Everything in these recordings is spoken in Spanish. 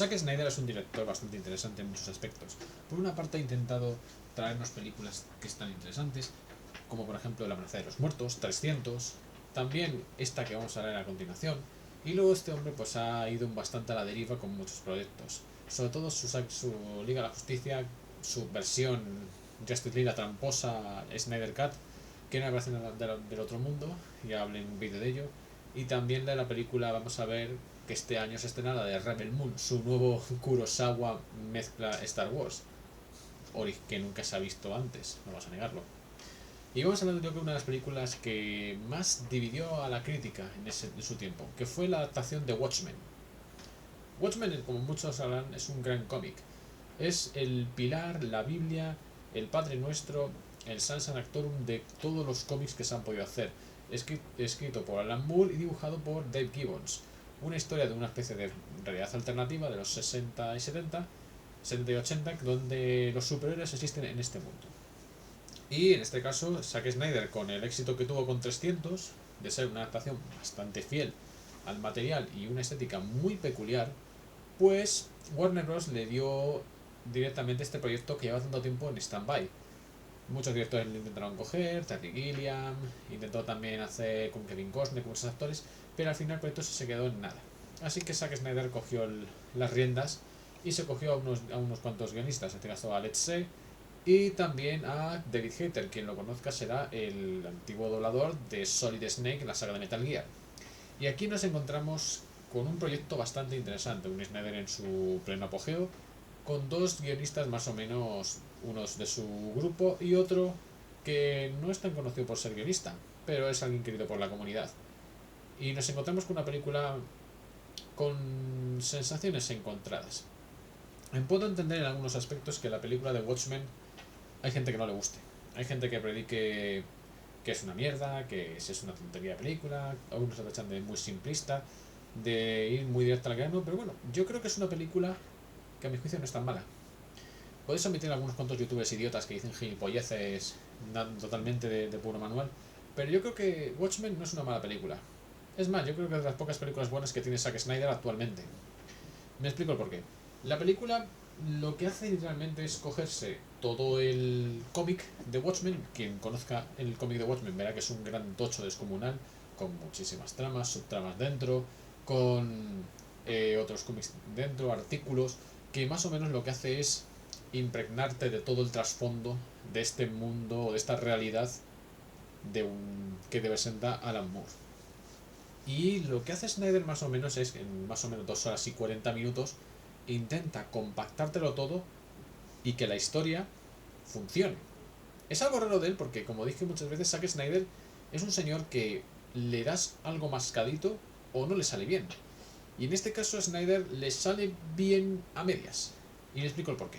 Zack Snyder es un director bastante interesante en muchos aspectos. Por una parte ha intentado traernos películas que están interesantes, como por ejemplo La amenaza de los muertos, 300, también esta que vamos a ver a continuación, y luego este hombre pues ha ido bastante a la deriva con muchos proyectos, sobre todo su Liga de la Justicia, su versión Justice League, la tramposa Snyder Cut, que no me parece del otro mundo, ya hablé en un vídeo de ello, y también de la película vamos a ver que este año se estrena la de Rebel Moon, su nuevo Kurosawa mezcla Star Wars, que nunca se ha visto antes, no vas a negarlo. Y vamos a hablar de una de las películas que más dividió a la crítica en su tiempo, que fue la adaptación de Watchmen. Watchmen, como muchos sabrán, es un gran cómic. Es el pilar, la Biblia, el Padre Nuestro, el Sansa Actorum de todos los cómics que se han podido hacer. Escrito por Alan Moore y dibujado por Dave Gibbons. Una historia de una especie de realidad alternativa de los 60 y 70, 70 y 80, donde los superhéroes existen en este mundo. Y en este caso, Zack Snyder, con el éxito que tuvo con 300, de ser una adaptación bastante fiel al material y una estética muy peculiar, pues Warner Bros. Le dio directamente este proyecto que lleva tanto tiempo en stand-by. Muchos directores lo intentaron coger, Terry Gilliam, intentó también hacer con Kevin Costner, con muchos actores, pero al final el proyecto se quedó en nada. Así que Zack Snyder cogió las riendas y se cogió a unos cuantos guionistas, en este caso a Let's Say, y también a David Hayter. Quien lo conozca será el antiguo doblador de Solid Snake en la saga de Metal Gear. Y aquí nos encontramos con un proyecto bastante interesante, un Snyder en su pleno apogeo, con dos guionistas más o menos, unos de su grupo y otro que no es tan conocido por ser guionista, pero es alguien querido por la comunidad. Y nos encontramos con una película con sensaciones encontradas. Puedo entender en algunos aspectos que la película de Watchmen hay gente que no le guste. Hay gente que predique que es una mierda, que es una tontería de película, algunos se tachan de muy simplista, de ir muy directo al grano, pero bueno, yo creo que es una película que a mi juicio no es tan mala. Podéis omitir algunos cuantos youtubers idiotas que dicen gilipolleces totalmente de puro manual, pero yo creo que Watchmen no es una mala película. Es más, yo creo que es de las pocas películas buenas que tiene Zack Snyder actualmente. Me explico el porqué. La película lo que hace realmente es cogerse todo el cómic de Watchmen. Quien conozca el cómic de Watchmen verá que es un gran tocho descomunal, con muchísimas tramas, subtramas dentro, con otros cómics dentro, artículos, que más o menos lo que hace es impregnarte de todo el trasfondo de este mundo o de esta realidad que presenta Alan Moore. Y lo que hace Snyder más o menos es, en más o menos 2 horas y 40 minutos, intenta compactártelo todo y que la historia funcione. Es algo raro de él porque, como dije muchas veces, Zack Snyder es un señor que le das algo mascadito o no le sale bien. Y en este caso a Snyder le sale bien a medias. Y le explico el porqué.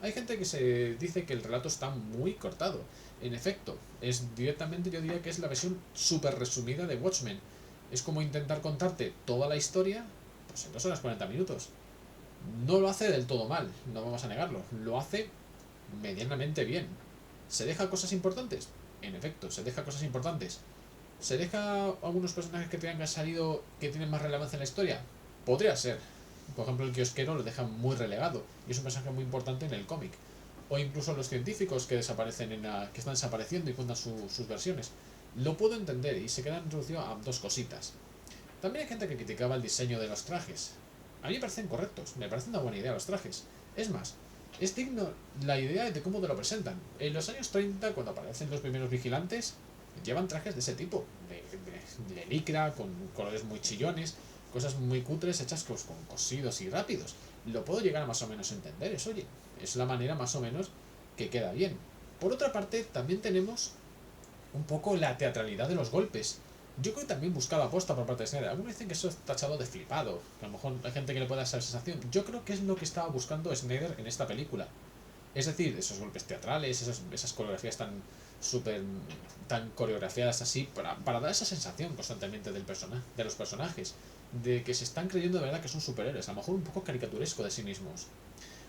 Hay gente que se dice que el relato está muy cortado. En efecto, es directamente, yo diría que es la versión súper resumida de Watchmen. Es como intentar contarte toda la historia pues en 2 horas 40 minutos. No lo hace del todo mal, no vamos a negarlo. Lo hace medianamente bien. ¿Se deja cosas importantes? En efecto, se deja cosas importantes. ¿Se deja algunos personajes que tengan salido que tienen más relevancia en la historia? Podría ser. Por ejemplo, el kiosquero lo deja muy relegado y es un personaje muy importante en el cómic. O incluso los científicos que desaparecen que están desapareciendo y cuentan sus versiones. Lo puedo entender y se quedan reducidos a dos cositas. También hay gente que criticaba el diseño de los trajes. A mí me parecen correctos, me parecen una buena idea los trajes. Es más, es digno la idea de cómo te lo presentan. En los años 30, cuando aparecen los primeros vigilantes, llevan trajes de ese tipo, de licra, con colores muy chillones, cosas muy cutres hechas con cosidos y rápidos. Lo puedo llegar a más o menos entender, oye, es la manera más o menos que queda bien. Por otra parte, también tenemos un poco la teatralidad de los golpes. Yo creo que también buscaba aposta por parte de Snyder. Algunos dicen que eso es tachado de flipado, que a lo mejor hay gente que le pueda dar esa sensación. Yo creo que es lo que estaba buscando Snyder en esta película. Es decir, esos golpes teatrales, esas coreografías tan coreografiadas así, para dar esa sensación constantemente de los personajes, de que se están creyendo de verdad que son superhéroes, a lo mejor un poco caricaturesco de sí mismos.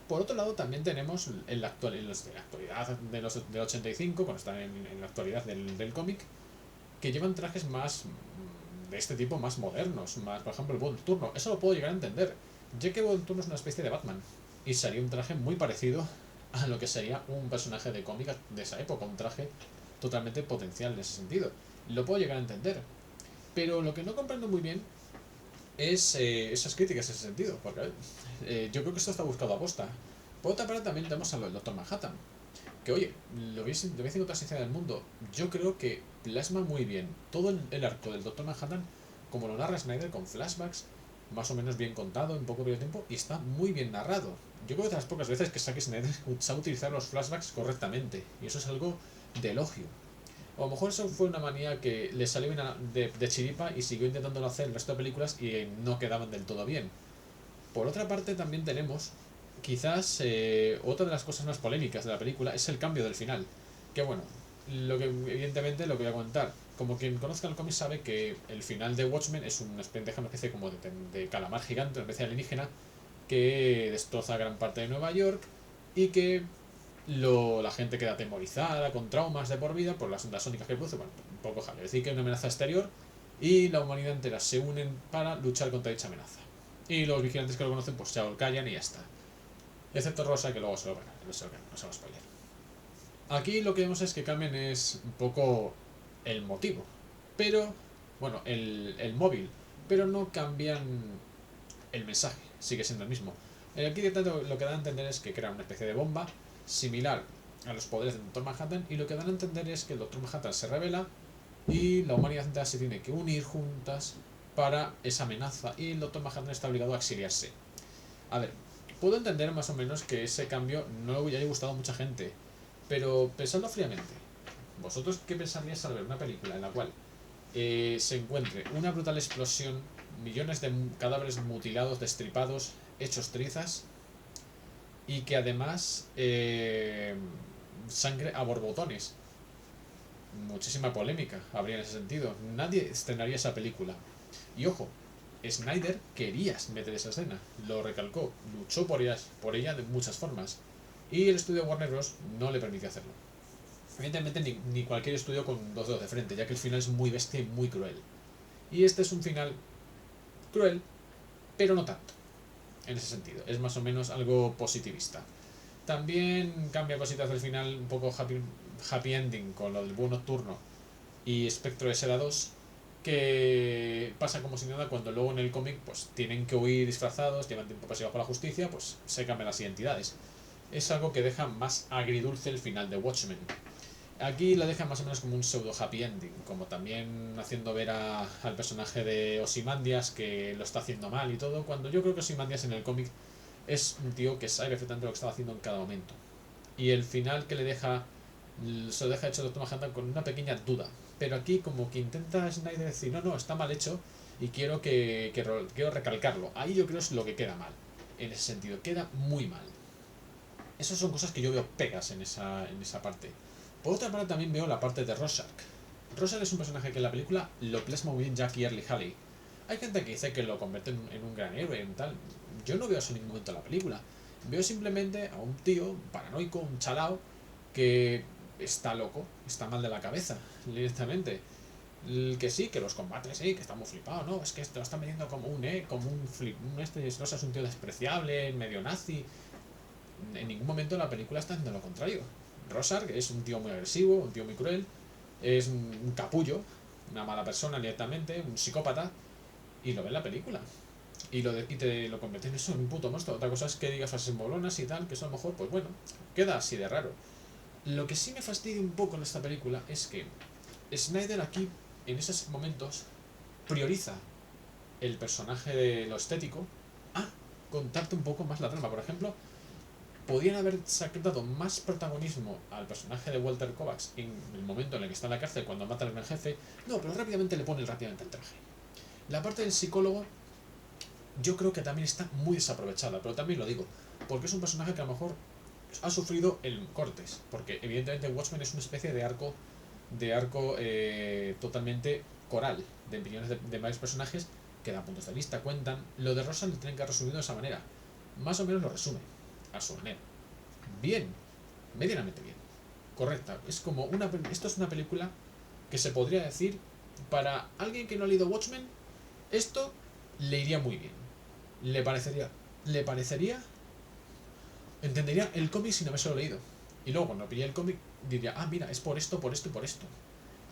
Por otro lado, también tenemos en la actualidad del 85, cuando están en la actualidad del cómic, que llevan trajes más de este tipo, más modernos, más, por ejemplo, el Buen Turno. Eso lo puedo llegar a entender. Jake Von es una especie de Batman y sería un traje muy parecido a lo que sería un personaje de cómic de esa época, un traje totalmente potencial en ese sentido. Lo puedo llegar a entender, pero lo que no comprendo muy bien es esas críticas en ese sentido, porque yo creo que esto está buscado a posta. Por otra parte, también tenemos a lo del Doctor Manhattan, que oye, lo veis en otra sección del mundo. Yo creo que plasma muy bien todo el arco del Doctor Manhattan, como lo narra Snyder, con flashbacks, más o menos bien contado, en poco periodo de tiempo, y está muy bien narrado. Yo creo que de las pocas veces que Zack Snyder sabe utilizar los flashbacks correctamente, y eso es algo de elogio. O a lo mejor eso fue una manía que le salió bien de chiripa y siguió intentándolo hacer el resto de películas y no quedaban del todo bien. Por otra parte, también tenemos, quizás, otra de las cosas más polémicas de la película es el cambio del final. Que bueno, evidentemente lo que voy a contar. Como quien conozca el cómic sabe que el final de Watchmen es una especie como de calamar gigante, una especie de alienígena, que destroza gran parte de Nueva York y que la gente queda atemorizada, con traumas de por vida por las ondas sónicas que produce. Bueno, un poco jaleo. Es decir, que hay una amenaza exterior y la humanidad entera se unen para luchar contra dicha amenaza. Y los vigilantes que lo conocen pues se callan y ya está. Excepto Rosa, que luego no se lo spoiler. Aquí lo que vemos es que cambian es un poco el motivo. Pero, bueno, el móvil. Pero no cambian el mensaje, sigue siendo el mismo. Aquí lo que dan a entender es que crean una especie de bomba similar a los poderes del Doctor Manhattan, y lo que dan a entender es que el Doctor Manhattan se revela y la humanidad entera se tiene que unir juntas para esa amenaza, y el Doctor Manhattan está obligado a exiliarse. A ver, puedo entender más o menos que ese cambio no le haya gustado a mucha gente, pero pensadlo fríamente. ¿Vosotros qué pensaríais al ver una película en la cual se encuentre una brutal explosión, millones de cadáveres mutilados, destripados, hechos trizas, y que además sangre a borbotones? Muchísima polémica habría en ese sentido. Nadie estrenaría esa película. Y ojo, Snyder quería meter esa escena, lo recalcó, luchó por ella de muchas formas, y el estudio Warner Bros. No le permitió hacerlo. Evidentemente ni cualquier estudio con dos dedos de frente, ya que el final es muy bestia y muy cruel. Y este es un final cruel, pero no tanto, en ese sentido. Es más o menos algo positivista. También cambia cositas del final, un poco happy ending con lo del búho nocturno y Espectro de Seda 2, que pasa como si nada cuando luego en el cómic pues tienen que huir disfrazados, llevan tiempo pasivo bajo la justicia, pues se cambian las identidades. Es algo que deja más agridulce el final de Watchmen. Aquí lo dejan más o menos como un pseudo happy ending, como también haciendo ver al personaje de Ozymandias que lo está haciendo mal y todo, cuando yo creo que Ozymandias en el cómic es un tío que sabe perfectamente lo que está haciendo en cada momento. Y el final que se lo deja hecho Doctor Manhattan con una pequeña duda. Pero aquí como que intenta Snyder decir, no, está mal hecho y quiero recalcarlo. Ahí yo creo es lo que queda mal. En ese sentido, queda muy mal. Esas son cosas que yo veo pegas en esa parte. Por otra parte también veo la parte de Rorschach. Rorschach es un personaje que en la película lo plasma muy bien Jackie Earle Haley. Hay gente que dice que lo convierte en un gran héroe, en tal. Yo no veo eso en ningún momento en la película. Veo simplemente a un tío paranoico, un chalao, que está loco, está mal de la cabeza, directamente. El que sí, que los combates, sí, que está muy flipado, ¿no? Es que te lo están vendiendo como como un flip, es un tío despreciable, medio nazi. En ningún momento en la película está haciendo lo contrario. Rorschach es un tío muy agresivo, un tío muy cruel, es un capullo, una mala persona directamente, un psicópata, y lo ve en la película. Y te lo convierte en eso, en un puto monstruo. Otra cosa es que diga frases molonas y tal, que eso a lo mejor, pues bueno, queda así de raro. Lo que sí me fastidia un poco en esta película es que Snyder aquí, en esos momentos, prioriza el personaje de lo estético a contarte un poco más la trama. Por ejemplo, podrían haber dado más protagonismo al personaje de Walter Kovacs en el momento en el que está en la cárcel cuando mata al gran jefe. No, pero rápidamente le ponen rápidamente el traje. La parte del psicólogo yo creo que también está muy desaprovechada, pero también lo digo, porque es un personaje que a lo mejor ha sufrido el cortes, porque evidentemente Watchmen es una especie de arco totalmente coral, de millones de varios personajes que dan puntos de vista, cuentan. Lo de Rosa lo tienen que resumir de esa manera. Más o menos lo resume, a su manera. Bien, medianamente bien. Correcta. Esto es una película que se podría decir, para alguien que no ha leído Watchmen, esto le iría muy bien. le parecería, entendería el cómic sin habérselo leído. Y luego cuando pillé el cómic diría, ah, mira, es por esto, por esto y por esto.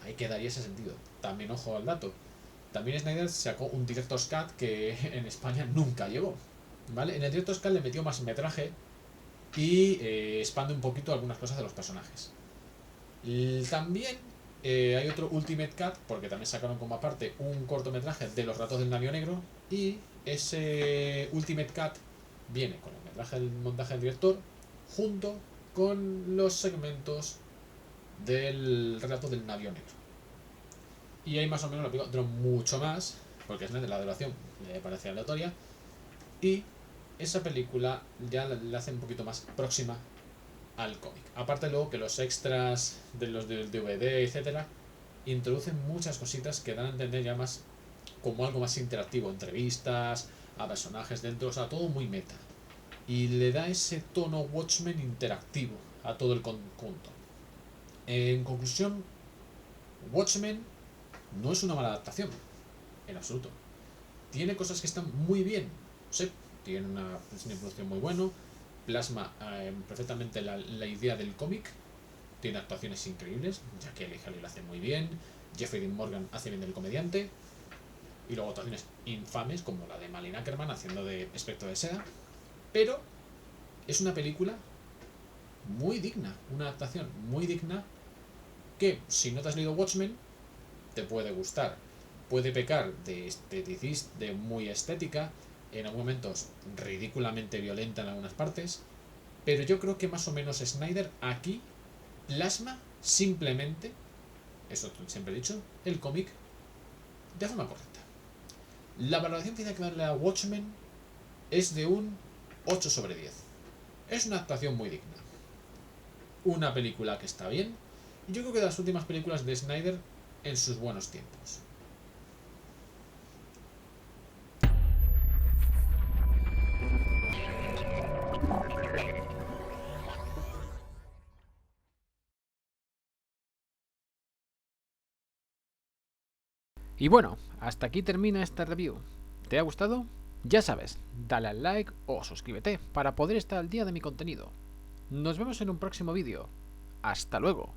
Ahí quedaría ese sentido. También ojo al dato. También Snyder sacó un Director's Cut que en España nunca llegó. ¿Vale? En el Director's Cut le metió más metraje y expande un poquito algunas cosas de los personajes. También hay otro Ultimate Cut, porque también sacaron como aparte un cortometraje de los ratos del navío negro. Y ese Ultimate Cut viene con el montaje del director junto con los segmentos del relato del navío negro. Y ahí más o menos la película duró mucho más, porque es de la duración le parece aleatoria. Y esa película ya la hace un poquito más próxima al cómic. Aparte luego que los extras de los del DVD, etcétera, introducen muchas cositas que dan a entender ya más como algo más interactivo, entrevistas a personajes dentro, o sea, todo muy meta. Y le da ese tono Watchmen interactivo a todo el conjunto. En conclusión, Watchmen no es una mala adaptación, en absoluto. Tiene cosas que están muy bien, sí, tiene una producción muy buena, plasma perfectamente la idea del cómic, tiene actuaciones increíbles, ya que Lee Haley lo hace muy bien, Jeffrey Dean Morgan hace bien del comediante, y luego actuaciones infames como la de Malin Ackerman haciendo de Espectro de Seda, pero es una película muy digna, una adaptación muy digna que si no te has leído Watchmen te puede gustar. Puede pecar de esteticismo, de muy estética, en algunos momentos ridículamente violenta en algunas partes, pero yo creo que más o menos Snyder aquí plasma simplemente, eso siempre he dicho, el cómic de forma correcta. La valoración final que darle a Watchmen es de un 8/10. Es una actuación muy digna. Una película que está bien, y yo creo que de las últimas películas de Snyder en sus buenos tiempos. Y bueno, hasta aquí termina esta review. ¿Te ha gustado? Ya sabes, dale al like o suscríbete para poder estar al día de mi contenido. Nos vemos en un próximo vídeo. ¡Hasta luego!